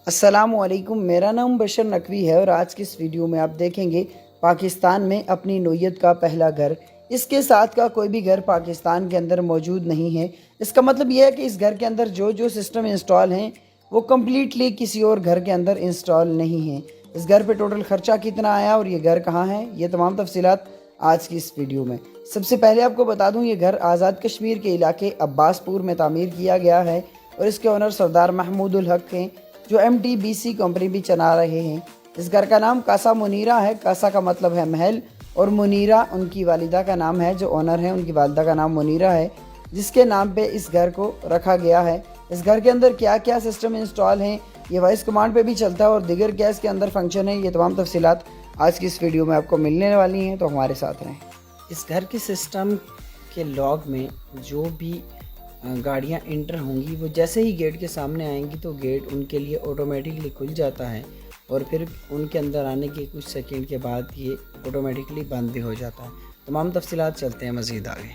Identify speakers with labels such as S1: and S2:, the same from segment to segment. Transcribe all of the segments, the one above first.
S1: अस्सलामुअलैकुम, मेरा नाम बशर नकवी है और आज की इस वीडियो में आप देखेंगे पाकिस्तान में अपनी नोयत का पहला घर। इसके साथ का कोई भी घर पाकिस्तान के अंदर मौजूद नहीं है। इसका मतलब यह है कि इस घर के अंदर जो जो सिस्टम इंस्टॉल हैं वो कम्प्लीटली किसी और घर के अंदर इंस्टॉल नहीं है। इस घर पे टोटल ख़र्चा कितना आया और ये घर कहाँ है, ये तमाम तफसीलात आज की इस वीडियो में। सबसे पहले आपको बता दूँ, ये घर आज़ाद कश्मीर के इलाके अब्बासपुर में तामीर किया गया है और इसके ओनर सरदार महमूदुल हक हैं, जो MTBC कंपनी भी चला रहे हैं। इस घर का नाम कासा मुनीरा है। कासा का मतलब है महल और मुनीरा उनकी वालिदा का नाम है। जो ओनर है उनकी वालिदा का नाम मुनीरा है, जिसके नाम पे इस घर को रखा गया है। इस घर के अंदर क्या क्या सिस्टम इंस्टॉल हैं, ये वॉइस कमांड पे भी चलता है और दिगर क्या इसके अंदर फंक्शन है, ये तमाम तफसीलात आज की इस वीडियो में आपको मिलने वाली हैं, तो हमारे साथ रहें। इस घर के सिस्टम के लॉग में जो भी गाड़ियाँ इंटर होंगी वो जैसे ही गेट के सामने आएंगी तो गेट उनके लिए ऑटोमेटिकली खुल जाता है और फिर उनके अंदर आने के कुछ सेकंड के बाद ये ऑटोमेटिकली बंद भी हो जाता है। तमाम तफसीलात चलते हैं मज़ीद आगे।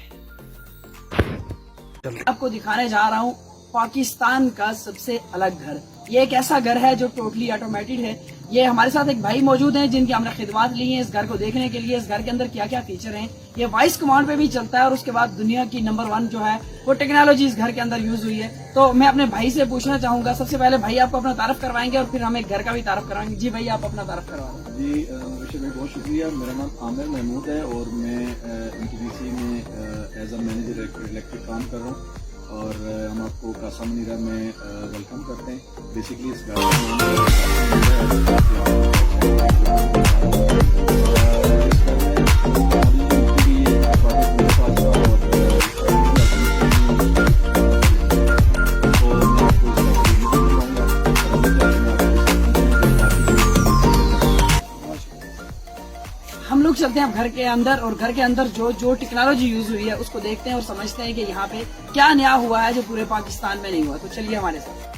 S1: आपको दिखाने जा रहा हूँ पाकिस्तान का सबसे अलग घर। ये एक ऐसा घर है जो टोटली ऑटोमेटेड है। ये हमारे साथ एक भाई मौजूद हैं जिनकी हमने खिदमत ली है इस घर को देखने के लिए। इस घर के अंदर क्या क्या फीचर हैं, ये वॉइस कमांड पे भी चलता है और उसके बाद दुनिया की नंबर 1 जो है वो टेक्नोलॉजी इस घर के अंदर यूज हुई है। तो मैं अपने भाई से पूछना चाहूंगा, सबसे पहले भाई आपको अपना तारफ करवाएंगे और फिर हम एक घर का भी तारफ करवाएंगे। जी भाई, आप अपना तारफ करवा दें।
S2: जी मुबशर भाई, बहुत शुक्रिया। मेरा नाम आमिर महमूद है और मैं MTBC में एज अ मैनेजर इलेक्ट्रिक काम कर रहा हूँ और हम आपको कासा मुनीरा में वेलकम करते हैं। बेसिकली इस
S1: हम लोग चलते हैं अब घर के अंदर और घर के अंदर जो जो टेक्नोलॉजी यूज हुई है उसको देखते हैं और समझते हैं कि यहाँ पे क्या नया हुआ है जो पूरे पाकिस्तान में नहीं हुआ। तो चलिए हमारे साथ।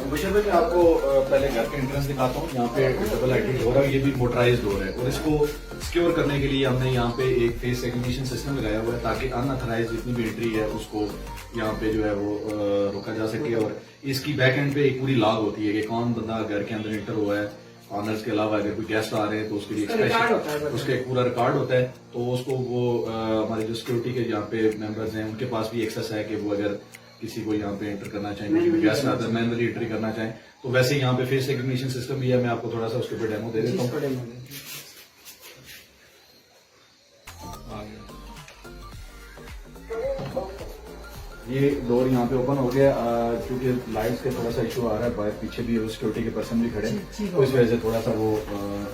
S2: मुबशर भाई, मैं आपको पहले घर के एंट्रेंस दिखाता हूँ। यहाँ पे डबल लाइटिंग डोर है, ये भी मोटराइज डोर है और इसको सिक्योर करने के लिए हमने यहाँ पे एक फेस रिकग्निशन सिस्टम लगाया हुआ है ताकि अनऑथराइज जितनी भी एंट्री है उसको यहाँ पे जो है वो रोका जा सके। और इसकी बैक एंड पे एक पूरी लॉग होती है कि कौन बंदा घर के अंदर एंटर हुआ है। ऑनर्स के अलावा अगर कोई गेस्ट आ रहे हैं तो उसके लिए स्पेशल उसका एक पूरा रिकॉर्ड होता है, तो उसको वो हमारे जो सिक्योरिटी के यहाँ पे मेंबर्स हैं उनके पास भी एक्सेस है कि वो अगर किसी को यहाँ पे एंटर करना चाहें, किसी भी गेस्ट आता है मैनुअली एंट्री करना चाहें तो वैसे यहाँ पे फेस रिकग्निशन सिस्टम भी है। मैं आपको थोड़ा सा उसके ऊपर डेमो दे देता हूँ। ये डोर यहाँ पे ओपन हो गया क्योंकि लाइट्स का थोड़ा सा इशू आ रहा है, बाहर पीछे भी सिक्योरिटी के पर्सन भी खड़े हैं तो इस वजह से थोड़ा सा वो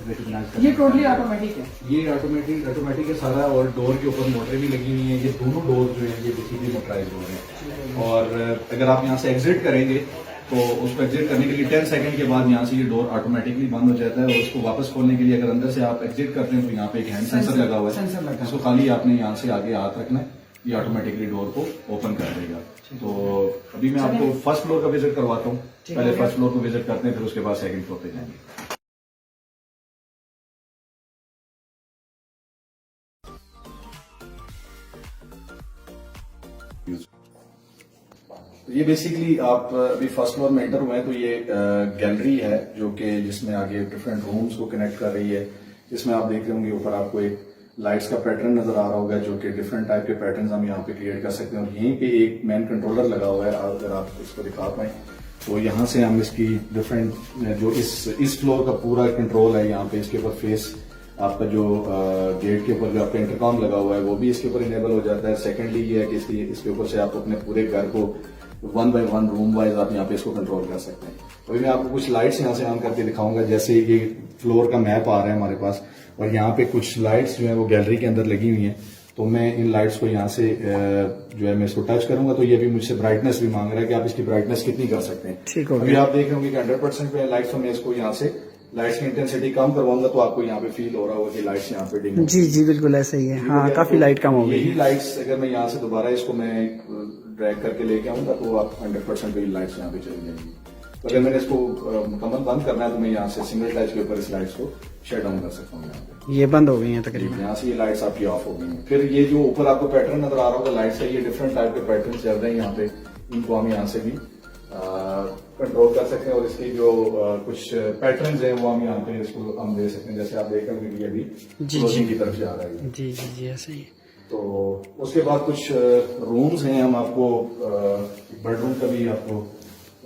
S2: रिकग्नाइज कर।
S1: ये टोटली ऑटोमेटिक है,
S2: ये ऑटोमेटिक है सारा और डोर के ऊपर मोटरें भी लगी हुई हैं। ये दोनों डोर जो है ये बेसिकली मोटराइज डोर है और अगर आप यहाँ से एग्जिट करेंगे तो उसको एग्जिट करने के लिए 10 सेकंड के बाद यहाँ से ये डोर ऑटोमेटिकली बंद हो जाता है और उसको वापस खोलने के लिए अगर अंदर से आप एग्जिट करते हैं तो यहाँ पे एक हैंड सेंसर लगा हुआ है, इसको खाली आपने यहाँ से आगे हाथ रखना है, ये ऑटोमेटिकली डोर को ओपन कर देगा। तो अभी मैं आपको फर्स्ट फ्लोर का विजिट करवाता हूँ। पहले फर्स्ट फ्लोर को विजिट करते हैं, फिर उसके बाद सेकंड फ्लोर पे जाएंगे। ये बेसिकली आप अभी फर्स्ट फ्लोर में एंटर हुए हैं तो ये गैलरी है जो कि जिसमें आगे डिफरेंट रूम्स को कनेक्ट कर रही है। जिसमें आप देख रहे होंगे ऊपर आपको एक लाइट्स का पैटर्न नजर आ रहा होगा जो कि डिफरेंट टाइप के पैटर्न्स हम यहाँ पे क्रिएट कर सकते हैं और यहीं पे एक मैन कंट्रोलर लगा हुआ है। अगर आप इसको दिखा पाए तो यहाँ से हम इसकी डिफरेंट जो इस फ्लोर का पूरा कंट्रोल है, यहाँ पे इसके ऊपर फेस आपका जो गेट के ऊपर जो आपका इंटरकॉम लगा हुआ है वो भी इसके ऊपर इनेबल हो जाता है। सेकेंडली ये है कि इसके ऊपर से आप अपने पूरे घर को 1 by 1 रूम वाइज आप यहाँ पे इसको कंट्रोल कर सकते हैं। अभी मैं आपको कुछ लाइट्स यहाँ से ऑन करके दिखाऊंगा। जैसे ये फ्लोर का मैप आ रहा है हमारे पास और यहाँ पे कुछ लाइट्स जो है वो गैलरी के अंदर लगी हुई हैं, तो मैं इन लाइट्स को यहाँ से जो है मैं इसको टच करूंगा तो ये भी मुझसे ब्राइटनेस भी मांग रहा है कि आप इसकी ब्राइटनेस कितनी कर सकते हैं।
S1: ठीक हो
S2: अभी आप देख रहे होंगे कि 100% पे लाइट्स, तो मैं इसको यहाँ से लाइट्स की इंटेंसिटी कम करवाऊंगा तो आपको यहाँ पे फील हो रहा होगा कि लाइट्स यहाँ पे डिम।
S1: जी जी बिल्कुल ऐसा ही है। हाँ, काफी लाइट कम हो गई।
S2: यही लाइट्स अगर मैं यहाँ से दोबारा इसको मैं ड्रैग करके लेके आऊंगा तो आप 100% पे लाइट्स यहाँ पे चली जाएंगी। तो अगर मैंने इसको मुकम्मल बंद करना है तो मैं यहाँ से सिंगल टच के ऊपर इस लाइट्स को शट डाउन कर सकता हूँ। यहाँ पे
S1: ये बंद हो गई हैं तकरीबन।
S2: यहाँ से ये लाइट्स आपकी ऑफ हो गई हैं। फिर ये जो ऊपर आपको पैटर्न नजर आ रहा होगा लाइट्स का, ये डिफरेंट टाइप के पैटर्न चल रहे हैं यहाँ पे, इनको हम यहाँ से भी कंट्रोल कर सकते हैं और इसकी जो कुछ पैटर्न्स हैं वो हम यहाँ पे इसको हम दे सकते हैं। जैसे आप देख रहे हैं ये भी क्लोजिंग की तरफ जा रहा है।
S1: जी जी जी ऐसे ही।
S2: तो उसके बाद कुछ रूम्स हैं, हम आपको बेडरूम का भी आपको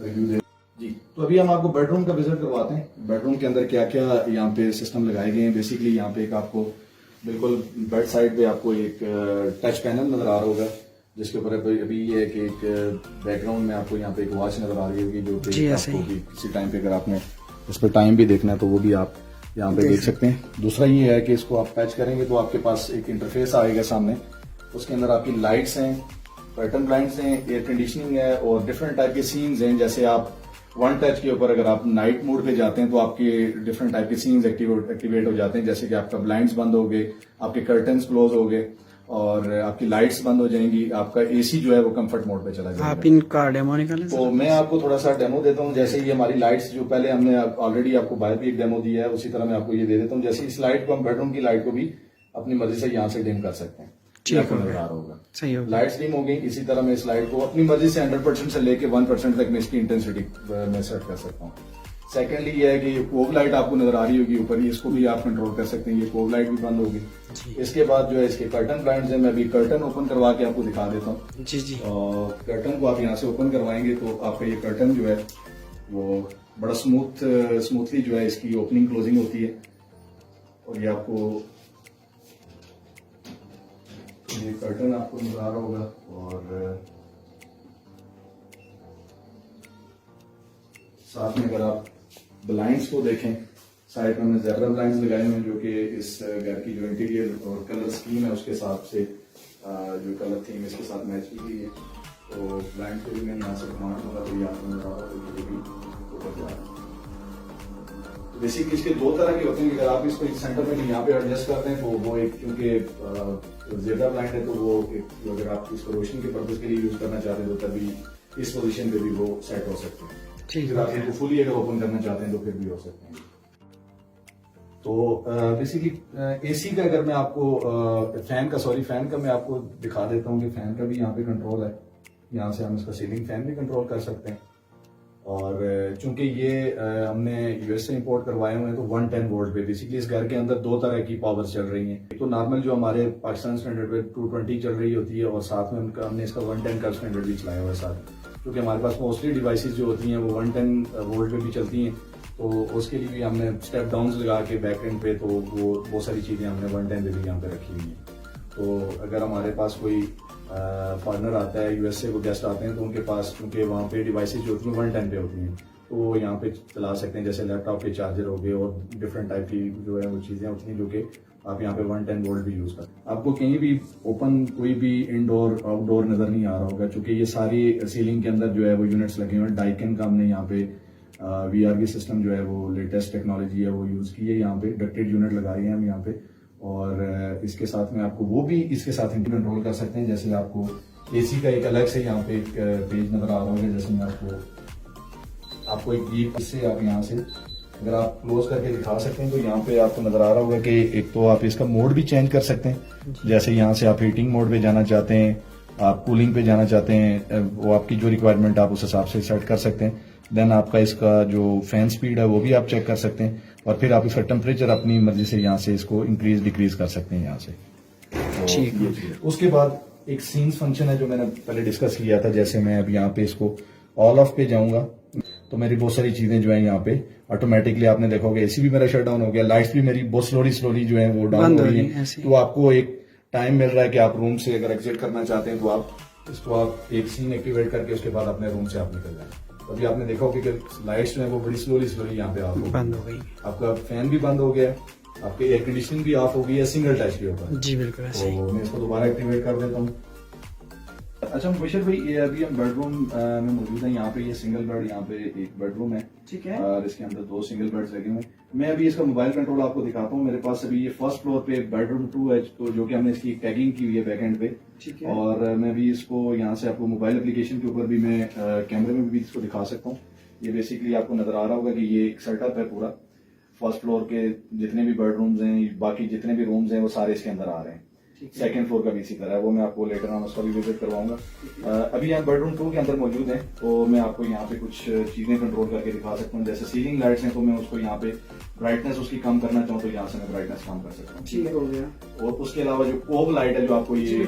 S2: रिव्यू दे जी। तो अभी हम आपको बेडरूम का विजिट करवाते हैं। बेडरूम के अंदर क्या क्या यहाँ पे सिस्टम लगाए गए हैं। बेसिकली यहाँ पे एक आपको बिल्कुल बेड साइड पे आपको एक टच पैनल नजर आ रहा होगा, जिसके ऊपर अभी ये है कि एक बैकग्राउंड में आपको यहाँ पे एक वॉच नजर आ रही होगी, जो कि आपको किसी टाइम पे अगर आपने इस पर टाइम भी देखना है तो वो भी आप यहाँ पे देख सकते हैं। दूसरा ये है कि इसको आप टच करेंगे तो आपके पास एक इंटरफेस आएगा सामने, उसके अंदर आपकी लाइट्स हैं, कर्टन ब्लाइंड्स हैं, एयर कंडीशनिंग है और डिफरेंट टाइप के सीन्स हैं। जैसे आप वन टच के ऊपर अगर आप नाइट मोड पे जाते हैं तो आपके डिफरेंट टाइप के सीन्स एक्टिवेट हो जाते हैं। जैसे कि आपका ब्लाइंड्स बंद हो गए, आपके कर्टन्स क्लोज हो गए और आपकी लाइट्स बंद हो जाएंगी, आपका एसी जो है वो कंफर्ट मोड पे चला जाएगा।
S1: आप इनका डेमो निकालें।
S2: तो मैं आपको थोड़ा सा डेमो देता हूँ। जैसे ये हमारी लाइट्स जो पहले हमने ऑलरेडी आपको बाहर भी एक डेमो दिया है, उसी तरह मैं आपको ये दे देता हूँ। जैसे इस लाइट को हम बेडरूम की लाइट को भी अपनी मर्जी से यहाँ से डिम कर सकते हैं।
S1: ठीक
S2: नजर आ रहा होगा,
S1: सही होगा।
S2: लाइट्स डिम हो गई। इसी तरह मैं इस लाइट को अपनी मर्जी से 100% से लेके 1% तक मैं इसकी इंटेंसिटी में सेट कर सकता हूँ। सेकेंडली ये है कि कोव लाइट आपको नजर आ रही होगी ऊपर, इसको भी आप कंट्रोल कर सकते हैं। ये कोव लाइट भी बंद होगी। इसके बाद जो है इसके कर्टन ब्लाइंड्स हैं, मैं अभी कर्टन ओपन करवा के आपको दिखा देता हूँ।
S1: जी जी।
S2: और कर्टन को आप यहाँ से ओपन करवाएंगे तो आपका ये कर्टन जो है वो बड़ा स्मूथली जो है इसकी ओपनिंग क्लोजिंग होती है। और ये आपको ये कर्टन आपको नजर आ रहा होगा। और साथ में अगर आप ब्लाइंड्स को देखें, साइड में हमने ज़ेब्रा ब्लाइंड्स लगाए हुए हैं, जो कि इस घर की जो इंटीरियर और कलर स्कीम है उसके हिसाब से जो कलर थीम इसके साथ मैच की गई है। तो ब्लाइंड को भी मैं यहाँ से घुमा दूंगा तो ये आपको नजर आ रहा होगा। तो बेसिकली इसके दो तरह के होते हैं। अगर आप इसको सेंटर में यहाँ पे एडजस्ट करते हैं तो वो एक, क्योंकि ज़ेब्रा ब्लाइंड है तो वो एक, अगर आप इसको रोशनी के पर्पज के लिए यूज करना चाहते हैं तो तभी इस पोजीशन पे भी वो सेट हो सकते हैं।
S1: ठीक
S2: है। आप इनको फुली अगर ओपन करना चाहते हैं तो फिर भी हो सकते हैं। तो बेसिकली एसी का अगर मैं आपको फैन का मैं आपको दिखा देता हूँ कि फैन का भी यहाँ पे कंट्रोल है। यहाँ से हम इसका सीलिंग फैन भी कंट्रोल कर सकते हैं। और चूंकि ये हमने यूएस से इंपोर्ट करवाए हुए हैं तो 110 वोल्ट पे, बेसिकली इस घर के अंदर दो तरह की पावर चल रही हैं। तो नॉर्मल जो हमारे पाकिस्तान स्टैंडर्ड पे 220 चल रही होती है और साथ में हमने इसका 110 का स्टैंडर्ड भी चलाया हुआ है साथ, क्योंकि हमारे पास मोस्टली डिवाइसेस जो होती हैं वो 110 वोल्ट पे भी चलती हैं। तो उसके लिए भी हमने स्टेप डाउन लगा के बैक एंड पे तो वो बहुत सारी चीज़ें हमने 110 पे भी यहाँ पे रखी हुई हैं। तो अगर हमारे पास कोई फॉरनर आता है, यूएस से वो गेस्ट आते हैं तो उनके पास क्योंकि वहाँ पे डिवाइसेस जो होती हैं 110 पे होती हैं तो वो यहाँ पे चला सकते हैं। जैसे लैपटॉप के चार्जर हो गए और डिफरेंट टाइप की जो है वो चीज़ें होती हैं जो कि आप यहाँ पे 110 वोल्ट भी यूज करते हैं। आपको कहीं भी ओपन कोई भी इंडोर आउटडोर नजर नहीं आ रहा होगा, क्योंकि ये सारी सीलिंग के अंदर जो है वो यूनिट्स लगे हुए हैं। डाइकन का हमने यहाँ पे VRV सिस्टम जो है वो लेटेस्ट टेक्नोलॉजी है वो यूज की है। यहाँ पे डक्टेड यूनिट लगाई है हम यहाँ पे। और इसके साथ में आपको वो भी इसके साथ कंट्रोल कर सकते हैं। जैसे आपको एसी का एक अलग से यहाँ पे एक पेज नजर आ रहा होगा। जैसे मैं आपको एक गीप इससे आप यहाँ से अगर आप क्लोज करके दिखा सकते हैं तो यहाँ पे आपको नजर आ रहा होगा कि एक तो आप इसका मोड भी चेंज कर सकते हैं। जैसे यहाँ से आप हीटिंग मोड पे जाना चाहते हैं, आप कूलिंग पे जाना चाहते हैं, वो आपकी जो रिक्वायरमेंट आप उस हिसाब से सेट कर सकते हैं। देन आपका इसका जो फैन स्पीड है वो भी आप चेक कर सकते हैं और फिर आप इसका टेम्परेचर अपनी मर्जी से यहाँ से इसको इंक्रीज डिक्रीज कर सकते हैं यहाँ से। तो उसके बाद एक सीन्स फंक्शन है जो मैंने पहले डिस्कस किया था। जैसे मैं अब यहाँ पे इसको ऑल ऑफ पे जाऊंगा तो मेरी बहुत सारी चीजें जो है यहाँ पे ऑटोमेटिकली आपने देखोगे एसी भी मेरा शट डाउन हो गया, लाइट्स भी मेरी बहुत स्लोली जो है वो डाउन हो रही है। तो आपको एक टाइम मिल रहा है कि आप रूम से अगर एग्जिट करना चाहते हैं तो आप इसको आप एक सीन एक्टिवेट करके उसके बाद अपने रूम से आप निकल जाए। अभी आपने देखा होगा कि लाइट्स जो है वो बड़ी स्लोली यहाँ पे आपको
S1: बंद हो गई,
S2: आपका फैन भी बंद हो गया, आपके एयर कंडीशनिंग भी ऑफ हो गई है सिंगल टच के ऊपर।
S1: जी बिल्कुल ऐसे ही।
S2: तो मैं इसको दोबारा एक्टिवेट कर देता हूँ। अच्छा मुबशर भाई, ये अभी हम बेडरूम में मौजूद है। यहाँ पे ये सिंगल बेड, यहाँ पे एक बेडरूम है, ठीक है, और इसके अंदर 2 सिंगल बेड्स लगे हुए हैं। मैं अभी इसका मोबाइल कंट्रोल आपको दिखाता हूँ। मेरे पास अभी ये फर्स्ट फ्लोर पे बेडरूम 2 है, तो जो कि हमने इसकी टैगिंग की हुई है बैक एंड पे, ठीक है। और मैं भी इसको यहाँ से आपको मोबाइल एप्लीकेशन के ऊपर भी मैं कैमरे में भी इसको दिखा सकता हूँ। ये बेसिकली आपको नजर आ रहा होगा कि ये एक सेटअप है पूरा। फर्स्ट फ्लोर के जितने भी बेडरूम्स हैं, बाकी जितने भी रूम्स हैं, वो सारे इसके अंदर आ रहे हैं। सेकंड फ्लोर का भी इसी तरह है, वो मैं आपको लेटर ऑन उसका भी विजिट करवाऊंगा। अभी यहाँ बेडरूम 2 के अंदर मौजूद है, तो मैं आपको यहाँ पे कुछ चीजें कंट्रोल करके दिखा सकता हूँ। जैसे सीलिंग लाइट्स हैं, तो मैं उसको यहाँ पे ब्राइटनेस उसकी कम करना चाहूँ तो यहाँ से मैं ब्राइटनेस कम कर सकता हूँ।
S1: ठीक हो गया।
S2: और उसके अलावा जो कोब लाइट है, जो आपको ये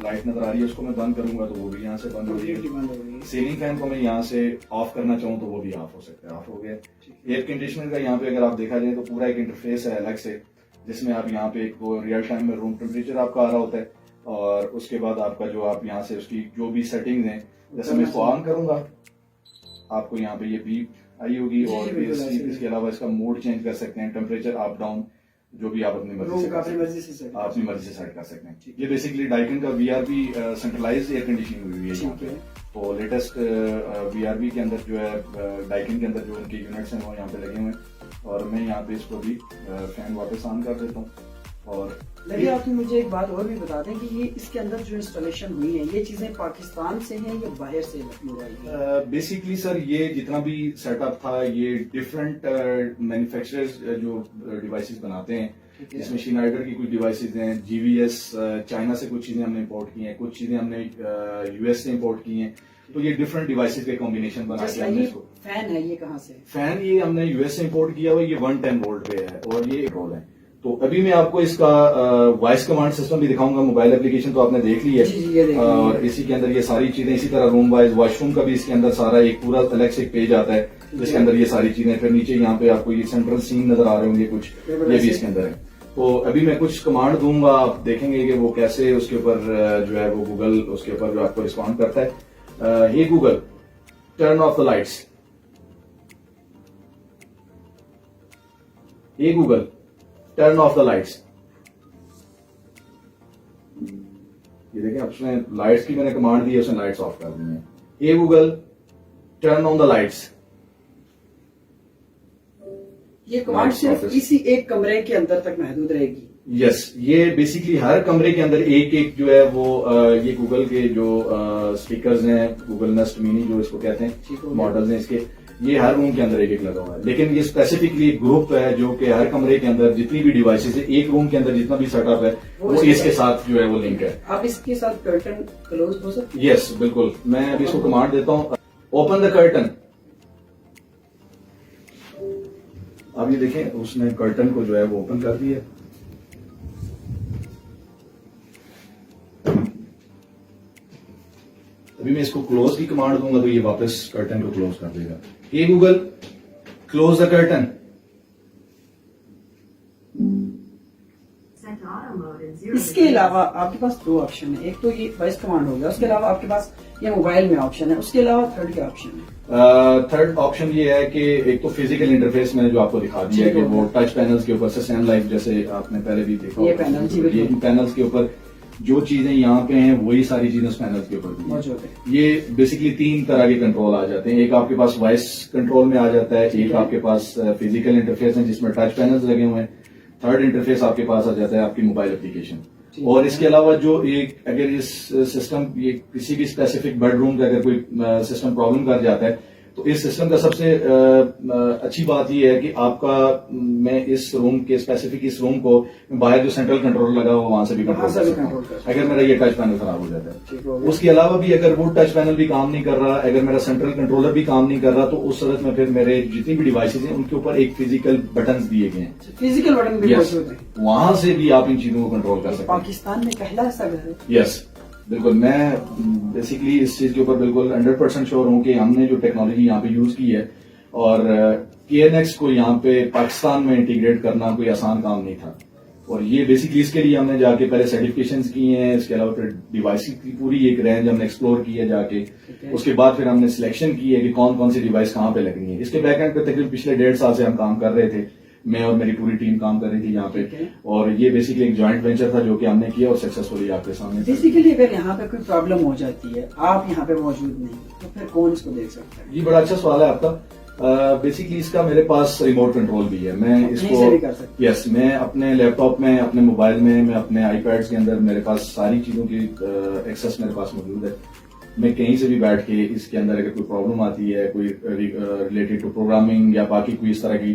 S2: लाइट नजर आ रही है, उसको मैं बंद करूंगा तो वो भी यहाँ से बंद हो जाएगी। सीलिंग फैन को मैं यहाँ से ऑफ करना चाहूँ तो वो भी ऑफ हो सकता है, ऑफ हो गया। एयर कंडीशनर का यहाँ पे अगर आप देखा जाए तो पूरा एक इंटरफेस है अलग से, जिसमें आप यहाँ पे वो रियल टाइम में रूम टेम्परेचर आपका आ रहा होता है, और उसके बाद आपका जो आप यहाँ से उसकी जो भी सेटिंग्स हैं, जैसे मैं इसको ऑन करूंगा आपको यहाँ पे ये बीप आई होगी, और इसके अलावा इसका मोड चेंज कर सकते हैं, टेम्परेचर अप डाउन जो भी आप अपनी मर्जी से सेट कर सकते हैं। ये बेसिकली डाइकन का वीआरबी सेंट्रलाइज्ड एयर कंडीशनिंग हुई है यहाँ पे। तो लेटेस्ट वीआरबी के अंदर जो है, डाइकन के अंदर जो उनके यूनिट्स हैं वो यहाँ पे लगे हुए हैं, और मैं यहाँ पे इसको भी फैन वापस ऑन कर देता हूँ। और
S1: लेकिन आप मुझे एक बात और भी बता दें कि ये इसके अंदर जो इंस्टॉलेशन हुई है, ये चीजें पाकिस्तान से हैं या बाहर से मंगवाई है?
S2: बेसिकली सर, ये जितना भी सेटअप था, ये डिफरेंट मैन्युफैक्चरर्स जो डिवाइसेस बनाते हैं, इसमें शिनाइडर की कुछ डिवाइसेस हैं, जीवीएस चाइना से कुछ चीजें हमने इंपोर्ट की हैं, कुछ चीजें हमने यूएस से इंपोर्ट की हैं। तो ये डिफरेंट डिवाइसेस के कॉम्बिनेशन बना के हमने इसको।
S1: फैन है ये कहाँ से?
S2: फैन ये हमने यूएस से इंपोर्ट किया हुआ, ये 110 वोल्ट पे है, और ये एक रोल है। तो अभी मैं आपको इसका वॉइस कमांड सिस्टम भी दिखाऊंगा। मोबाइल एप्लीकेशन तो आपने देख ली है, और इसी के अंदर ये सारी चीजें, इसी तरह रूम वाइज वॉशरूम का भी इसके अंदर सारा एक पूरा अलग से एक पेज आता है, जिसके अंदर ये सारी चीजें। फिर नीचे यहाँ पे आपको ये सेंट्रल सीन नजर आ रहे होंगे कुछ, ये भी इसके अंदर है। तो अभी मैं कुछ कमांड दूंगा, आप देखेंगे कि वो कैसे उसके ऊपर जो है वो गूगल उसके ऊपर जो आपको रिस्पॉन्ड करता है। Hey Google, turn off the lights. Hey Google, turn off the lights. ये देखें, अब उसने लाइट्स की मैंने कमांड दी है, उसने लाइट्स ऑफ कर दी है। Hey Google, turn on the lights.
S1: ये कमांड सिर्फ इसी एक कमरे के अंदर तक महदूद रहेगी?
S2: यस, ये बेसिकली हर कमरे के अंदर एक एक जो है वो ये गूगल के जो स्पीकर्स हैं, गूगल नेस्ट मिनी जो इसको कहते हैं, मॉडल्स हैं इसके, ये हर रूम के अंदर एक एक लगा हुआ है। लेकिन ये स्पेसिफिकली ग्रुप है जो कि हर कमरे के अंदर जितनी भी डिवाइसेस है, एक रूम के अंदर जितना भी सेटअप है, वो इसके साथ जो है वो लिंक है।
S1: आप इसके साथ कर्टन क्लोज हो सकते हैं?
S2: यस, बिल्कुल। मैं अभी इसको कमांड देता हूँ, ओपन द कर्टन। अब ये देखें, उसने कर्टन को जो है वो ओपन कर दिया। अभी मैं इसको क्लोज की कमांड दूंगा तो ये वापस कर्टन को क्लोज कर देगा। हे गूगल, क्लोज द कर्टन।
S1: इसके अलावा आपके पास 2 ऑप्शन है, एक तो ये वॉइस कमांड हो गया, उसके अलावा आपके पास ये मोबाइल में ऑप्शन है, उसके अलावा थर्ड क्या ऑप्शन है?
S2: थर्ड ऑप्शन ये है कि एक तो फिजिकल इंटरफेस मैंने जो आपको दिखा दिया है कि वो टच पैनल्स के ऊपर से सैन लाइफ, जैसे आपने पहले भी देखा,
S1: ये
S2: पैनल्स के ऊपर जो चीजें यहाँ पे हैं वही सारी चीजें उस पैनल के ऊपर
S1: मौजूद है।
S2: ये बेसिकली 3 तरह के कंट्रोल आ जाते हैं। एक आपके पास वॉइस कंट्रोल में आ जाता है, एक आपके पास फिजिकल इंटरफेस है जिसमें टच पैनल्स लगे हुए हैं, थर्ड इंटरफेस आपके पास आ जाता है आपकी मोबाइल एप्लीकेशन। और इसके अलावा जो एक अगर इस सिस्टम, ये किसी भी स्पेसिफिक बेडरूम का अगर कोई सिस्टम प्रॉब्लम कर जाता है, तो इस सिस्टम का सबसे अच्छी बात यह है कि आपका, मैं इस रूम के स्पेसिफिक इस रूम को बाहर जो सेंट्रल कंट्रोल लगा हुआ वहां से भी कंट्रोल कर सकता हूं, अगर मेरा ये टच पैनल खराब हो जाता है। उसके अलावा भी अगर वो टच पैनल भी काम नहीं कर रहा, अगर मेरा सेंट्रल कंट्रोलर भी काम नहीं कर रहा, तो उस सूरत में फिर मेरे जितनी भी डिवाइसेज हैं उनके ऊपर एक फिजिकल बटन दिए गए हैं,
S1: फिजिकल बटन भी मौजूद है,
S2: वहां से भी आप इन चीजों को कंट्रोल कर सकते हैं।
S1: पाकिस्तान में पहला ऐसा घर है?
S2: यस, बिल्कुल। मैं बेसिकली इस चीज के ऊपर बिल्कुल 100% श्योर हूं कि हमने जो टेक्नोलॉजी यहाँ पे यूज की है, और KNX को यहाँ पे पाकिस्तान में इंटीग्रेट करना कोई आसान काम नहीं था। और ये बेसिकली इसके लिए हमने जाके पहले सर्टिफिकेशंस की हैं, इसके अलावा फिर डिवाइस की पूरी एक रेंज हमने एक्सप्लोर की है जाके, उसके बाद फिर हमने सिलेक्शन की है कि कौन कौन सी डिवाइस कहाँ पे लगनी है। इसके बैकएंड पे तकरीबन पिछले 1.5 साल से हम काम कर रहे थे, मैं और मेरी पूरी टीम काम कर रही थी यहाँ पे, और ये बेसिकली एक जॉइंट वेंचर था जो कि हमने किया और सक्सेसफुली आपके सामने।
S1: बेसिकली अगर यहाँ पे कोई प्रॉब्लम हो जाती है, आप यहाँ पे मौजूद नहीं, तो फिर कौन इसको देख सकता है?
S2: ये बड़ा अच्छा सवाल है आपका। बेसिकली इसका मेरे पास रिमोट कंट्रोल भी है, मैं इसको यस मैं अपने लैपटॉप में, अपने मोबाइल में, मैं अपने आईपैड्स के अंदर मेरे पास सारी चीजों की एक्सेस मेरे पास मौजूद है। मैं कहीं से भी बैठ के इसके अंदर अगर कोई प्रॉब्लम आती है, कोई रिलेटेड टू प्रोग्रामिंग या बाकी कोई इस तरह की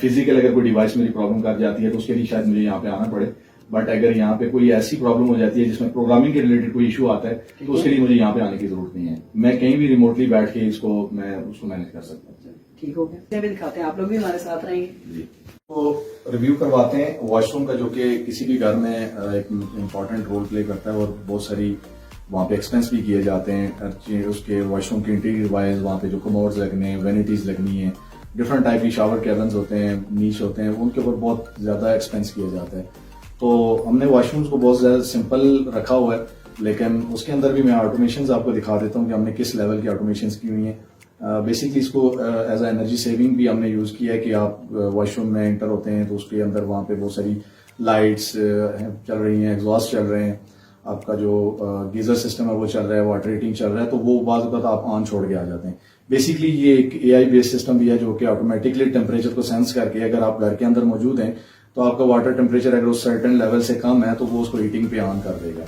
S2: फिजिकल अगर कोई डिवाइस मेरी प्रॉब्लम कर जाती है तो उसके लिए शायद मुझे यहाँ पे आना पड़े। बट अगर यहाँ पे कोई ऐसी प्रॉब्लम हो जाती है जिसमें प्रोग्रामिंग के रिलेटेड कोई इशू आता है तो उसके लिए मुझे यहाँ पे आने की जरूरत नहीं है। मैं कहीं भी रिमोटली बैठ के मैं उसको मैनेज कर सकता हूँ।
S1: ठीक हो गया, भी दिखाते हैं, आप लोग भी हमारे साथ रहेंगे
S2: जी। तो रिव्यू करवाते हैं वॉशरूम का, जो कि किसी भी घर में एक इम्पॉर्टेंट रोल प्ले करता है और बहुत सारी वहाँ पे एक्सपेंस भी किए जाते हैं। उसके वॉशरूम के इंटीरियर वाइज वहाँ पे जो कमोड्स लगने हैं, वेनिटीज लगनी है, डिफरेंट टाइप की शावर कैबिन्स होते हैं, नीच होते हैं, उनके ऊपर बहुत ज्यादा एक्सपेंस किया जाता है। तो हमने वॉशरूम्स को बहुत ज्यादा सिंपल रखा हुआ है, लेकिन उसके अंदर भी मैं ऑटोमेशन आपको दिखा देता हूँ कि हमने किस लेवल की ऑटोमेशन की हुई है। बेसिकली इसको एज ए एनर्जी सेविंग भी हमने यूज किया है कि आप वॉशरूम में एंटर होते हैं तो उसके अंदर वहाँ पे बहुत सारी लाइट्स चल रही हैं, एग्जॉस्ट चल रहे हैं, आपका जो गीजर सिस्टम है वो चल रहा है, वाटर हीटिंग चल रहा है, तो वो बाज़ वक़्त आप ऑन छोड़ के आ जाते हैं। बेसिकली ये एक AI बेस्ड सिस्टम भी है जो कि ऑटोमेटिकली टेम्परेचर को सेंस करके अगर आप घर के अंदर मौजूद हैं तो आपका वाटर टेम्परेचर अगर उस सर्टेन लेवल से कम है तो वो उसको हीटिंग पे ऑन कर देगा।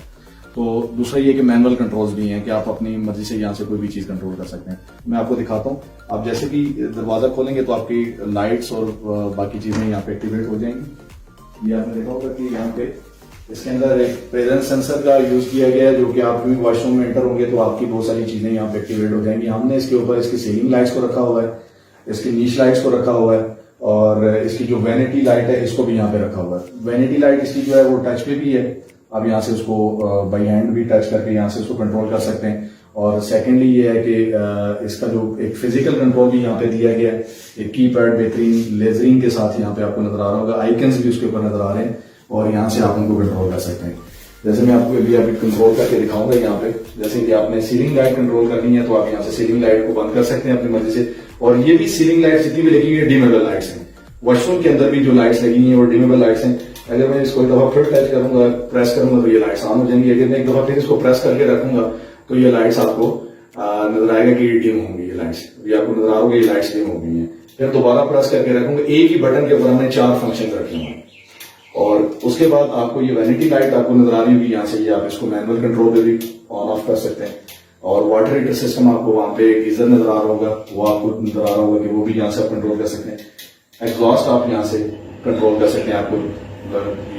S2: तो दूसरा ये कि मैनुअल कंट्रोल्स भी हैं कि आप अपनी मर्जी से यहाँ से कोई भी चीज कंट्रोल कर सकते हैं। मैं आपको दिखाता हूँ। आप जैसे कि दरवाजा खोलेंगे तो आपकी लाइट्स और बाकी चीजें यहाँ पे एक्टिवेट हो जाएंगी। ये आपने देखा होगा कि यहाँ पे इसके अंदर एक प्रेजेंस सेंसर का यूज किया गया है, जो कि आप भी वॉशरूम में एंटर होंगे तो आपकी बहुत सारी चीजें यहाँ पे एक्टिवेट हो जाएंगी। हमने इसके ऊपर इसकी सीलिंग लाइट्स को रखा हुआ है, इसकी नीच लाइट्स को रखा हुआ है और इसकी जो वैनिटी लाइट है इसको भी यहाँ पे रखा हुआ है। वैनिटी लाइट इसकी जो है वो टच पे भी है, आप यहाँ से उसको बाई हैंड भी टच करके यहाँ से उसको कंट्रोल कर सकते हैं। और सेकेंडली ये है कि इसका जो एक फिजिकल कंट्रोल भी यहाँ पे दिया गया है, एक कीपैड बेहतरीन लेजरिंग के साथ यहाँ पे आपको नजर आ रहा होगा, आइकन्स भी उसके ऊपर नजर आ रहे हैं और यहाँ से आप उनको कंट्रोल कर सकते हैं। जैसे मैं आपको अभी कंट्रोल करके दिखाऊंगा यहाँ पे, जैसे कि आपने सीलिंग लाइट कंट्रोल करनी है तो आप यहाँ से सीलिंग लाइट को बंद कर सकते हैं अपनी मर्जी से। और ये भी सीलिंग लाइट जितनी भी लगी हुई है डिमेबल लाइट्स हैं, वॉशरूम के अंदर भी जो लाइट्स लगी हैं वो डिमेबल लाइट्स हैं। अगर मैं इसको एक दफा फिर टच करूंगा, प्रेस करूंगा तो ये लाइट्स ऑन हो जाएंगी। अगर मैं एक दफा फिर इसको प्रेस करके रखूंगा तो ये लाइट्स आपको नजर आएगा कि डिम होंगी, ये लाइट्स ये आपको नजर आओगे, ये लाइट्स डिम हो गई हैं। फिर दोबारा प्रेस करके रखूंगा, एक ही बटन के ऊपर हमने 4 फंक्शन रखे हैं। और उसके बाद आपको ये वैनिटी लाइट आपको नजर आ रही होगी, यहाँ से ये आप इसको मैनुअल कंट्रोल पे भी ऑन ऑफ कर सकते हैं। और वाटर हीटर सिस्टम आपको वहां पे गीजर नजर आ रहा होगा, वो आपको नजर आ रहा होगा कि वो भी यहाँ से आप कंट्रोल कर सकते हैं। एग्जॉस्ट आप यहाँ से कंट्रोल कर सकते हैं, आपको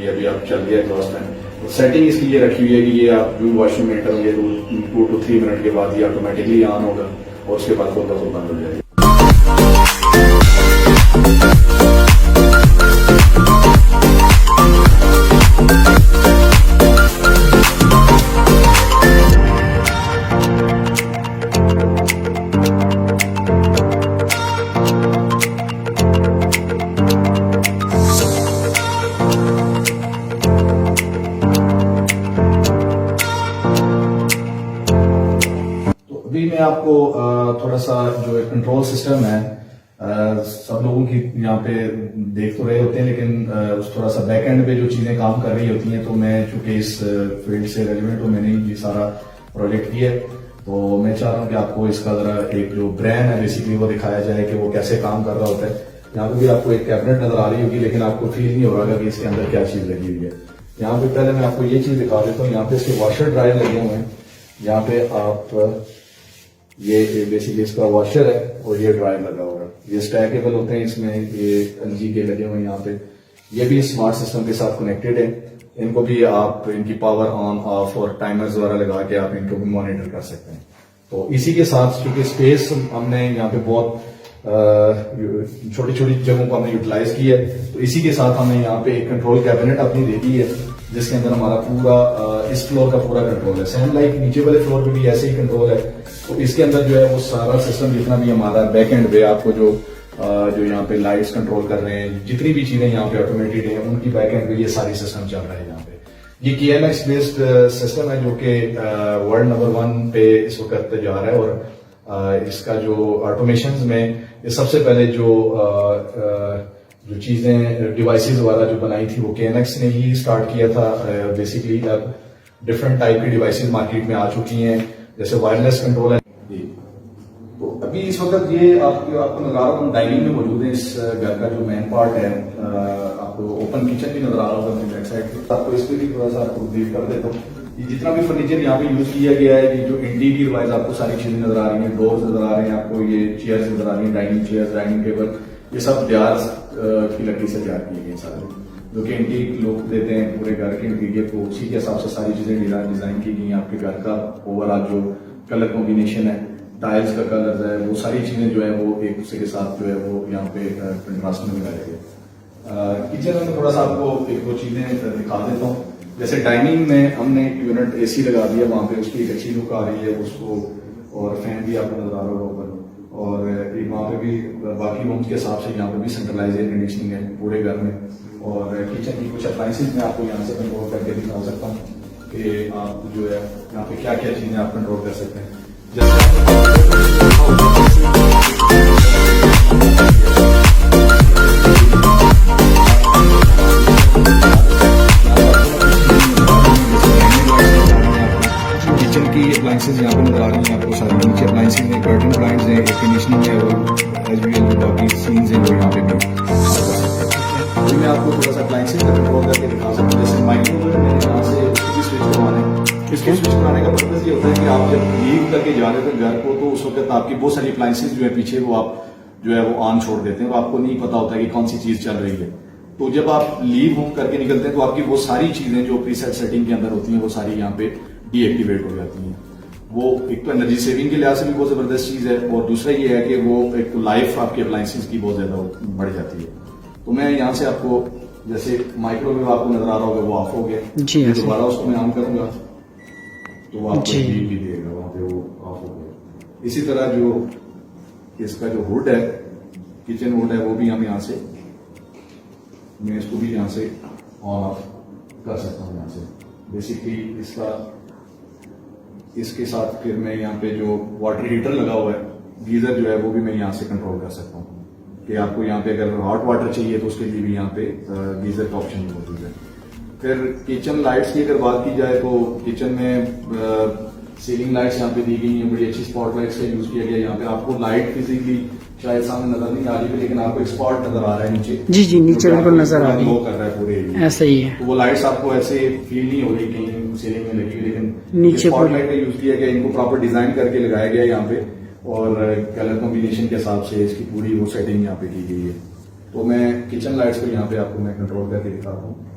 S2: ये अभी आप चल गया एग्जॉस्ट में। सेटिंग इसकी ये रखी हुई है कि ये आप वॉशरूम में एंटर होंगे 2 to 3 मिनट के बाद ये ऑटोमेटिकली ऑन होगा और उसके बाद खुद बंद हो जाएगा। अभी मैं आपको थोड़ा सा जो कंट्रोल सिस्टम है, सब लोगों की यहाँ पे देख तो रहे होते हैं, लेकिन थोड़ा सा बैक एंड पे जो चीजें काम कर रही होती हैं, तो मैं चूंकि इस फील्ड से रेलिवेंट हूँ, मैंने ये सारा प्रोजेक्ट किया है, तो मैं चाह रहा हूँ कि आपको इसका जरा एक जो ब्रेन है बेसिकली वो दिखाया जाए कि वो कैसे काम कर रहा होता है। यहाँ पे भी आपको एक कैबिनेट नजर आ रही होगी, लेकिन आपको फील नहीं हो रहा कि इसके अंदर क्या चीज लगी हुई है। यहाँ पे पहले मैं आपको ये चीज दिखा देता हूँ। यहाँ पे इसके वॉशर ड्रायर लगे हुए हैं, यहाँ पे आप ये बेसिकली इसका वॉशर है और ये ड्रायर लगा हुआ है, ये स्टैकेबल होते हैं, इसमें ये LG के लगे हुए हैं यहाँ पे। ये भी स्मार्ट सिस्टम के साथ कनेक्टेड है, इनको भी आप इनकी पावर ऑन ऑफ और टाइमर्स वगैरह लगा के आप इनको भी मॉनिटर कर सकते हैं। तो इसी के साथ क्योंकि स्पेस हमने यहाँ पे बहुत छोटी छोटी जगहों को हमने यूटिलाइज की है, तो इसी के साथ हमने यहाँ पे एक कंट्रोल कैबिनेट अपनी दे दी है, जिसके अंदर हमारा पूरा इस फ्लोर का पूरा कंट्रोल है। सेम लाइक नीचे वाले फ्लोर पे भी ऐसे ही कंट्रोल है। तो इसके अंदर जो है वो सारा सिस्टम जितना भी हमारा बैक एंड पे आपको जो यहाँ पे लाइट्स कंट्रोल कर रहे हैं, जितनी भी चीजें यहाँ पे ऑटोमेटेड हैं, उनकी बैक एंड पे ये सारी सिस्टम चल रहा है। यहाँ पे ये KNX बेस्ड सिस्टम है जो कि वर्ल्ड नंबर 1 पे इस वक्त जा रहा है। और इसका जो ऑटोमेशन में ये सबसे पहले जो चीजें डिवाइसेस वाला जो बनाई थी वो KNX ने ही स्टार्ट किया था। बेसिकली अब डिफरेंट टाइप की डिवाइसेस मार्केट में आ चुकी हैं, जैसे वायरलेस कंट्रोल है। तो अभी इस वक्त ये आपको नजर आ रहा हूँ, डाइनिंग में मौजूद है। इस घर का जो मेन पार्ट है, आपको ओपन किचन भी नजर आ रहा होगा बैक साइड पे। आपको इस पे भी थोड़ा सा आपको ब्रीफ कर देता हूँ। ये जितना भी फर्नीचर यहाँ पे यूज किया गया है, ये जो इंटीरियर वाइज आपको सारी चीजें नजर आ रही हैं, डोर्स नजर आ रहे हैं आपको, ये चेयर्स नजर आ रही हैं, डाइनिंग चेयर्स, डाइनिंग टेबल, ये सब ब्याज की लकड़ी से तैयार किए गए सारे, जो कि इंटीरियर लुक देते हैं पूरे घर के इंटीरियर को। उसी के हिसाब से सारी चीजें डिजाइन की गई हैं। आपके घर का ओवरऑल जो कलर कॉम्बिनेशन है, टाइल्स का कलर है, वो सारी चीजें जो है वो एक दूसरे के साथ जो है वो यहाँ पे कंट्रास्ट में लगाए गए। किचन में थोड़ा सा आपको एक दो चीजें दिखा देता हूँ। जैसे डाइनिंग में हमने एक यूनिट एसी लगा दिया, वहां पे उसकी एक अच्छी लुक आ रही है उसको, और फैन भी आपको नजर आ रहा होगा ऊपर, और एक वहां पे भी बाकी रूम्स के हिसाब से यहाँ पे भी सेंट्रलाइज एयर कंडीशनिंग है पूरे घर में। और किचन की कुछ अप्लाइंसेज मैं आपको यहाँ से कंट्रोल करके दिखा सकता हूँ कि आप जो है यहाँ पे क्या क्या चीजें आप कंट्रोल कर सकते हैं। किचन की अप्लाइंसेज यहाँ पे नजर आ रही हैं आपको सारी। नीचे अप्लाइंसेज में कर्टन ब्लाइंड्स है, एयर कंडीशनिंग है, और एज यूजुअल जो बाकी सीन्स हैं वो यहाँ पे भी। अभी मैं आपको थोड़ा सा अप्लाइंसेज का कंट्रोल करके दिखा सकता हूँ। जैसे माइक्रोवेव में यहाँ से इसकी स्विच करवाने, इसके स्विच कराने का पर्पज ये होता है कि आप जब लीव करके जा रहे थे घर को, तो उस वक्त आपकी बहुत सारी अप्लाइंसेज जो है पीछे वो आप जो है वो ऑन छोड़ देते हैं, वो आपको नहीं पता होता है कि कौन सी चीज चल रही है। तो जब आप लीव होम करके निकलते हैं तो आपकी वो सारी चीजें जो प्रीसेट सेटिंग के अंदर होती हैं वो सारी यहाँ पे डीएक्टिवेट हो जाती हैं। वो एक तो एनर्जी सेविंग के लिहाज से भी बहुत जबरदस्त चीज है, और दूसरा ये है कि वो एक तो लाइफ आपकी अप्लाइंसेज की बहुत ज्यादा बढ़ जाती है। तो मैं यहाँ से आपको, जैसे माइक्रोवेव आपको नजर आ रहा होगा वो ऑफ हो गया जी, दोबारा उसको मैं ऑन करूंगा तो वो आपको बीप भी देगा, वहां पे वो ऑफ हो गया। इसी तरह जो इसका जो हुड है, किचन हुड है, वो भी हम यहाँ से, मैं इसको भी यहाँ से ऑन ऑफ कर सकता हूँ। यहाँ से बेसिकली इसका, इसके साथ फिर मैं यहाँ पे जो वाटर हीटर लगा हुआ है, गीजर जो है वो भी मैं यहाँ से कंट्रोल कर सकता हूँ कि आपको यहाँ पे अगर हॉट वाटर चाहिए तो उसके लिए भी यहाँ पे गीजर का ऑप्शन मौजूद है। फिर किचन लाइट्स की अगर बात की जाए तो किचन में सीलिंग लाइट्स यहाँ पे दी गई हैं, बड़ी अच्छी स्पॉट लाइट्स का यूज किया गया। यहाँ पे आपको लाइट फिजिकली शायद सामने नजर नहीं आ रही है, लेकिन आपको एक स्पॉट नजर आ रहा है नीचे।
S1: जी जी, नीचे बिल्कुल नजर आ रही है,
S2: कर रहा है पूरे एरिया,
S1: ऐसा ही है।
S2: तो वो लाइट्स आपको ऐसे फील नहीं हो रही कहीं सीलिंग में लगी हुई, लेकिन नीचे स्पॉट लाइट का यूज किया गया, इनको प्रॉपर डिजाइन करके लगाया गया यहाँ पे, और कलर कॉम्बिनेशन के हिसाब से इसकी पूरी वो सेटिंग यहाँ पे की गई है। तो मैं किचन लाइट्स को यहाँ पे आपको मैं कंट्रोल करके दिखाता हूँ।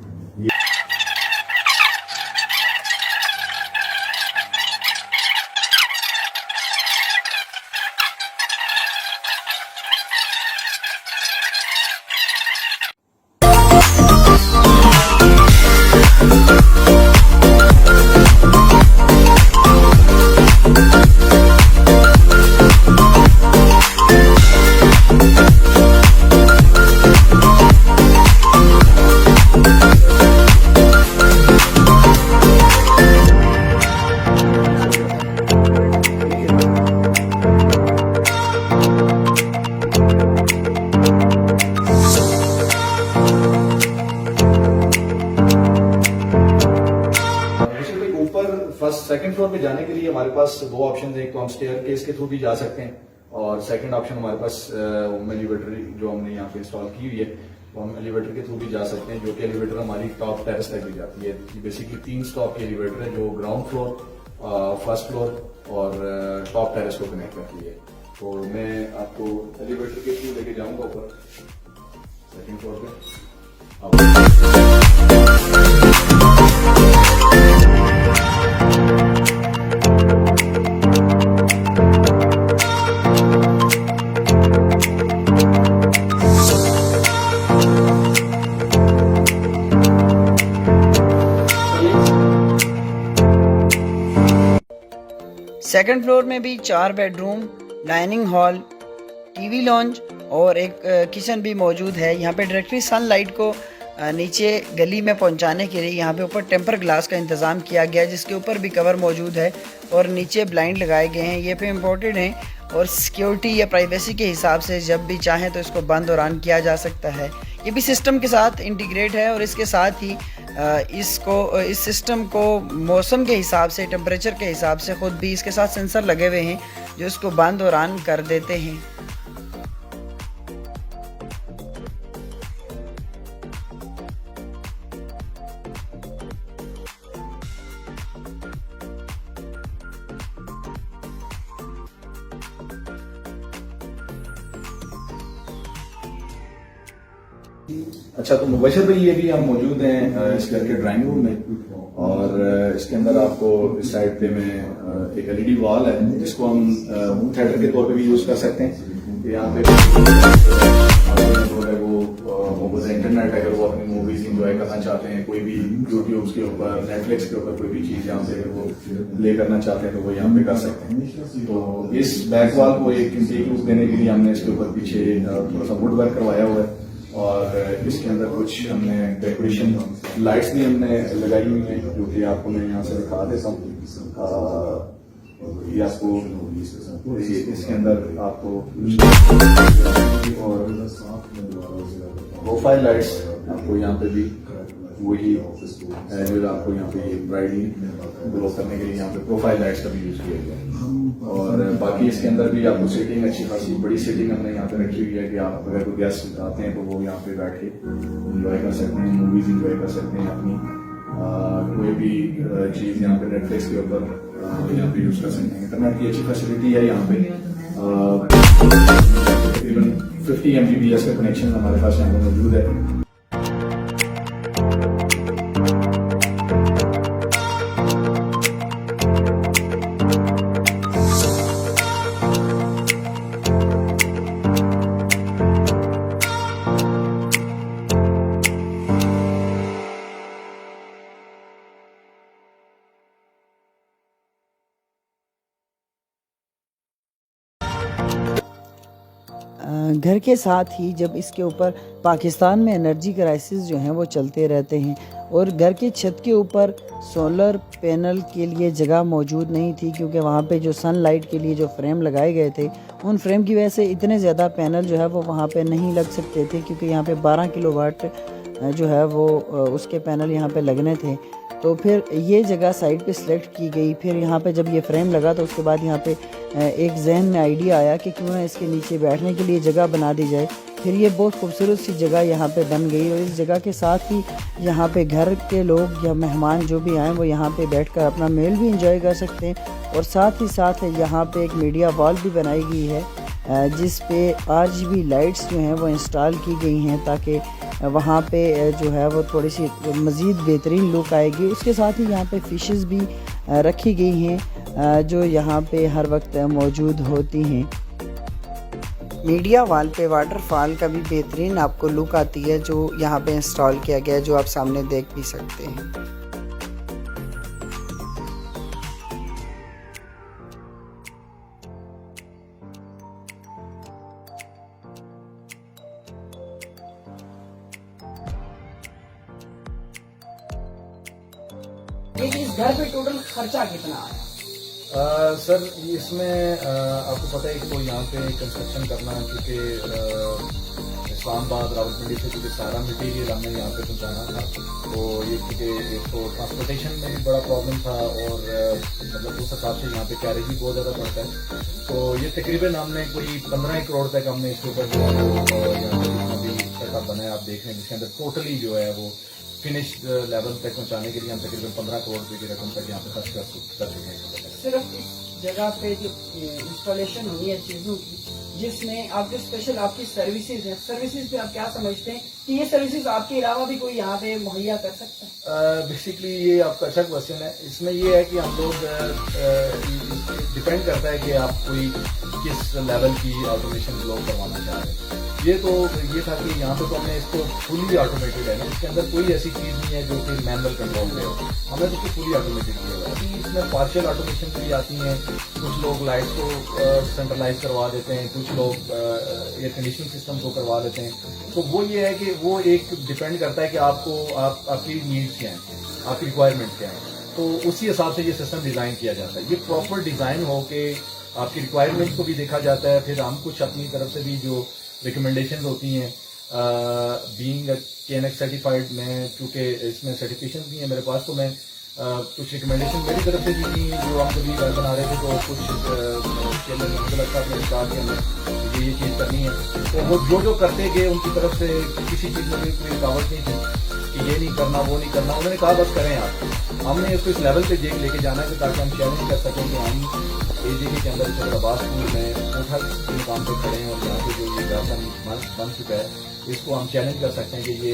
S2: फर्स्ट सेकंड फ्लोर पे जाने के लिए हमारे पास दो ऑप्शन है, एक तो हम स्टेयर केस के थ्रू भी जा सकते हैं, और सेकंड ऑप्शन हमारे पास एलिवेटर जो हमने यहाँ पे इंस्टॉल की हुई है, तो हम एलिवेटर के थ्रू भी जा सकते हैं, जो कि एलिवेटर हमारी टॉप टेरेस तक भी जाती है। बेसिकली 3 स्टॉप की एलिवेटर है जो ग्राउंड फ्लोर, फर्स्ट फ्लोर और टॉप टेरेस को कनेक्ट करती है। तो मैं आपको एलिवेटर के थ्रू लेके जाऊंगा ऊपर सेकंड फ्लोर पे।
S1: सेकंड फ्लोर में भी 4 bedroom, dining hall, TV lounge और एक किचन भी मौजूद है। यहाँ पे डायरेक्टली सनलाइट को नीचे गली में पहुँचाने के लिए यहाँ पे ऊपर टेम्पर ग्लास का इंतज़ाम किया गया है, जिसके ऊपर भी कवर मौजूद है और नीचे ब्लाइंड लगाए गए हैं। ये पे इम्पोर्टेड हैं और सिक्योरिटी या प्राइवेसी के हिसाब से जब भी चाहें तो इसको बंद और ऑन किया जा सकता है। ये भी सिस्टम के साथ इंटीग्रेट है और इसके साथ ही इस सिस्टम को मौसम के हिसाब से, टेम्परेचर के हिसाब से खुद भी इसके साथ सेंसर लगे हुए हैं जो इसको बंद और ऑन कर देते हैं।
S2: अच्छा, तो मुबशर भाई, ये भी हम मौजूद हैं इस घर के ड्राइंग रूम में, और इसके अंदर आपको इस साइड पे में एक एलईडी वॉल है जिसको हम होम थिएटर के तौर पे भी यूज कर सकते हैं। यहाँ पे जो है वो मोबाइल इंटरनेट, अगर वो अपनी मूवीज इंजॉय करना चाहते हैं, कोई भी यूट्यूब के ऊपर, नेटफ्लिक्स के ऊपर कोई भी चीज यहाँ पे वो प्ले करना चाहते हैं तो वो यहाँ पे कर सकते हैं। तो इस बैक वॉल को एक लुक देने के लिए हमने इसके ऊपर पीछे थोड़ा सा वुड वर्क करवाया हुआ है, और इसके अंदर कुछ हमने डेकोरेशन लाइट्स भी हमने लगाई हुई हैं, जो कि आपको मैं यहाँ से दिखा देता हूँ। ये आपको इसके अंदर आपको और प्रोफाइल लाइट्स आपको यहाँ पे भी वही जो आपको यहाँ पे ब्राइडली ग्लो करने के लिए यहाँ पे प्रोफाइल लाइट्स का भी यूज किया गया है। और बाकी इसके अंदर भी आपको सीटिंग अच्छी खासी बड़ी सीटिंग हमने यहाँ पे रखी हुई है कि आप अगर कोई गेस्ट आते हैं तो वो यहाँ पे बैठ के इंजॉय कर सकते हैं, मूवीज इंजॉय कर सकते हैं, अपनी कोई भी चीज यहाँ पे नेटफ्लिक्स के ऊपर यहाँ पे यूज कर सकते हैं। इंटरनेट की अच्छी फैसिलिटी है यहाँ पे, तकरीबन 50 Mbps का कनेक्शन हमारे पास यहाँ पे मौजूद है।
S1: घर के साथ ही जब इसके ऊपर पाकिस्तान में एनर्जी क्राइसिस जो हैं वो चलते रहते हैं, और घर की छत के ऊपर सोलर पैनल के लिए जगह मौजूद नहीं थी, क्योंकि वहाँ पे जो सनलाइट के लिए जो फ्रेम लगाए गए थे उन फ्रेम की वजह से इतने ज़्यादा पैनल जो है वो वहाँ पे नहीं लग सकते थे, क्योंकि यहाँ पे 12 किलोवाट जो है वो उसके पैनल यहाँ पे लगने थे। तो फिर ये जगह साइड पे सिलेक्ट की गई। फिर यहाँ पे जब ये फ्रेम लगा तो उसके बाद यहाँ पे एक जहन में आइडिया आया कि क्यों ना इसके नीचे बैठने के लिए जगह बना दी जाए। फिर ये बहुत खूबसूरत सी जगह यहाँ पे बन गई, और इस जगह के साथ ही यहाँ पे घर के लोग या मेहमान जो भी आएँ वो यहाँ पे बैठकर अपना मील भी इंजॉय कर सकते हैं। और साथ ही साथ यहाँ पे एक मीडिया वॉल भी बनाई गई है, जिस पे RGB लाइट्स जो हैं वो इंस्टॉल की गई हैं, ताकि वहाँ पे जो है वो थोड़ी सी मज़ीद बेहतरीन लुक आएगी। उसके साथ ही यहाँ पे फ़िशेस भी रखी गई हैं जो यहाँ पे हर वक्त मौजूद होती हैं। मीडिया वॉल पे वाटरफॉल का भी बेहतरीन आपको लुक आती है, जो यहाँ पे इंस्टॉल किया गया है, जो आप सामने देख भी सकते हैं। लेकिन इस घर पे टोटल खर्चा कितना आया?
S3: सर इसमें आपको पता है कि तो यहाँ पे कंस्ट्रक्शन करना, क्योंकि इस्लामाबाद रावलपिंडी से क्योंकि सारा मटेरियल हमने यहाँ पे पहुँचाना था, तो ये क्योंकि एक तो ट्रांसपोर्टेशन में भी बड़ा प्रॉब्लम था, और मतलब उस हिसाब से यहाँ पे कैरेज भी बहुत ज़्यादा पड़ता है। तो ये तकरीबन हमने कोई 15 करोड़ तक हमने इसके ऊपर जो है यहाँ पे जितना भी सेटअप बनाया आप देख रहे हैं, जिसके अंदर टोटली जो है वो फिनिश्ड लेवल तक पहुँचाने के लिए हम तकरीबन 15 करोड़ रुपये की रकम तक यहाँ पे खर्च कर चुके हैं।
S1: सिर्फ इस जगह पे जो इंस्टॉलेशन हुई है चीज़ों की, जिसमें आपके स्पेशल आपकी सर्विसेज हैं, सर्विसेज पे आप क्या समझते हैं कि ये सर्विसेज आपके अलावा भी कोई यहाँ पे मुहैया कर सकता है?
S3: बेसिकली ये आपका अच्छा क्वेश्चन है। इसमें ये है कि हम लोग डिपेंड करता है कि आप कोई किस लेवल की ऑटोमेशन लोग करवाना चाह रहे हैं। ये था कि यहाँ पे तो हमने इसको फुली ऑटोमेटेड है ना, इसके अंदर कोई ऐसी चीज़ नहीं है जो कि मैनुअल कंट्रोल में हो, हमने तो फुली ऑटोमेटेड किया हुआ है। इसमें पार्शियल ऑटोमेशन भी आती हैं, कुछ लोग लाइट्स को सेंट्रलाइज करवा देते हैं, कुछ लोग एयर कंडीशनिंग सिस्टम को करवा देते हैं। तो वो ये है कि वो एक डिपेंड करता है कि आपकी नीड्स क्या हैं, आपकी रिक्वायरमेंट क्या है, तो उसी हिसाब से ये सिस्टम डिज़ाइन किया जाता है। ये प्रॉपर डिज़ाइन हो के आपकी रिक्वायरमेंट को भी देखा जाता है, फिर हम कुछ अपनी तरफ से भी जो रिकमेंडेशन होती हैं, बीइंग KNX सर्टिफाइड, मैं चूँकि इसमें सर्टिफिकेशन भी है मेरे पास, तो मैं कुछ रिकमेंडेशन मेरी तरफ से भी थी जो हम कभी घर बना रहे थे, तो कुछ मुझे लगता है मैंने कहा कि हमें ये चीज़ करनी है, तो वो जो करते गए उनकी तरफ से किसी चीज़ में कोई रुकावट नहीं थी। कि ये नहीं करना वो नहीं करना, उन्होंने कहा बस करें आप। हमने इसको इस लेवल पे लेके जाना है ताकि हम चैलेंज कर सकें कि हम एजीके के अंदर फैसलाबाद स्कूल में कोठा के मुकाम पे खड़े हैं और यहाँ पे जो ये घर बन चुका है इसको हम चैलेंज कर सकते हैं कि ये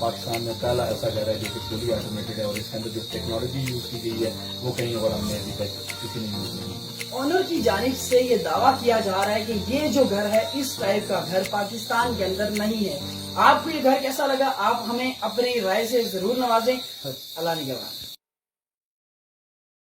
S3: पाकिस्तान में पहला ऐसा घर है जो कि फुली ऑटोमेटेड है और इसके अंदर जो टेक्नोलॉजी यूज की गई है वो कहीं और हमने अभी तक किसी ने यूज नहीं की।
S1: ऑनर की जानिब से ये दावा किया जा रहा है कि ये जो घर है इस टाइप का घर पाकिस्तान के अंदर नहीं है। आपको ये घर कैसा लगा? आप हमें अपनी राय से जरूर नवाजें। अल्लाह निगहबान।